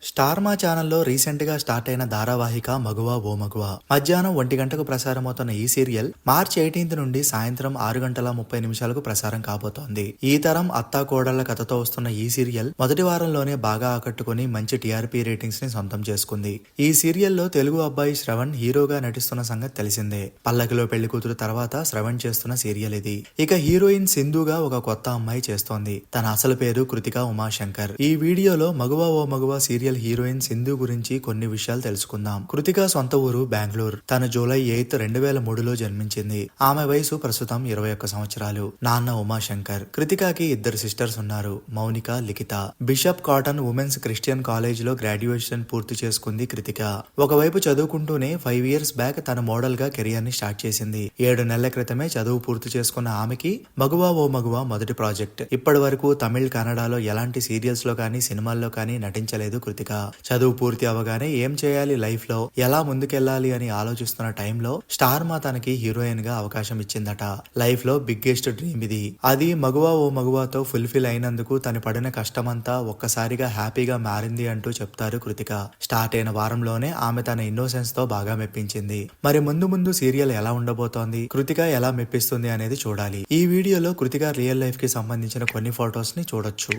Star మా ఛానల్లో recent గా స్టార్ట్ అయిన ధారావాహిక మగువ ఓ మగువ మధ్యాహ్నం 1 గంటకు ప్రసారమవుతున్న ఈ సీరియల్ మార్చ్ 18 నుండి సాయంత్రం 6 గంటల 30 నిమిషాలకు ప్రసారం కాబోతోంది. ఈ తరం అత్తా కోడళ్ల కథతో వస్తున్న ఈ సీరియల్ మొదటి వారంలోనే బాగా ఆకట్టుకుని మంచి టీఆర్పీ రేటింగ్స్ ని సొంతం చేసుకుంది. ఈ సీరియల్లో తెలుగు అబ్బాయి శ్రవణ్ హీరోగా నటిస్తున్న సంగతి తెలిసిందే. పల్లకిలో పెళ్లి కూతురు తర్వాత శ్రవణ్ చేస్తున్న సీరియల్ ఇది. ఇక హీరోయిన్ సింధుగా ఒక కొత్త అమ్మాయి చేస్తోంది. తన అసలు పేరు కృతిక ఉమాశంకర్. ఈ వీడియోలో మగువ ఓ మగువ సీరియల్ హీరోయిన్ సింధు గురించి కొన్ని విషయాలు తెలుసుకుందాం. కృతిక సొంత ఊరు బెంగళూరు. తన జూలై 8, 2003లో జన్మించింది. ఆమె వయసు ప్రస్తుతం 21 సంవత్సరాలు. నాన్న ఉమాశంకర్. కృతికకి 2 సిస్టర్స్ ఉన్నారు, Mounika, Likhita. Bishop Cotton Women's Christian College లో గ్రాడ్యుయేషన్ పూర్తి చేసుకుంది కృతిక. ఒకవైపు చదువుకుంటూనే 5 ఇయర్స్ బ్యాక్ తన మోడల్ గా కెరియర్ ని స్టార్ట్ చేసింది. 7 నెలల క్రితమే చదువు పూర్తి చేసుకున్న ఆమెకి మగువ ఓ మగువ మొదటి ప్రాజెక్ట్. ఇప్పటి వరకు తమిళ్, కన్నడలో ఎలాంటి సీరియల్స్ లో కానీ సినిమాల్లో కానీ నటించలేదు కృతిక. చదువు పూర్తి అవగానే ఏం చేయాలి లైఫ్ లో, ఎలా ముందుకెళ్లాలి అని ఆలోచిస్తున్న టైంలో స్టార్ మా తనకి హీరోయిన్ గా అవకాశం ఇచ్చిందట. లైఫ్ లో బిగ్గెస్ట్ డ్రీమ్ ఇది. అది మగువ ఓ మగువతో ఫుల్ఫిల్ అయినందుకు తను పడిన కష్టమంతా ఒక్కసారిగా హ్యాపీగా మారింది అంటూ చెప్తారు కృతిక. స్టార్ట్ అయిన వారంలోనే ఆమె తన ఇన్నోసెన్స్ తో బాగా మెప్పించింది. మరి ముందు ముందు సీరియల్ ఎలా ఉండబోతోంది, కృతిక ఎలా మెప్పిస్తుంది అనేది చూడాలి. ఈ వీడియోలో కృతిక రియల్ లైఫ్ కి సంబంధించిన కొన్ని ఫొటోస్ ని చూడొచ్చు.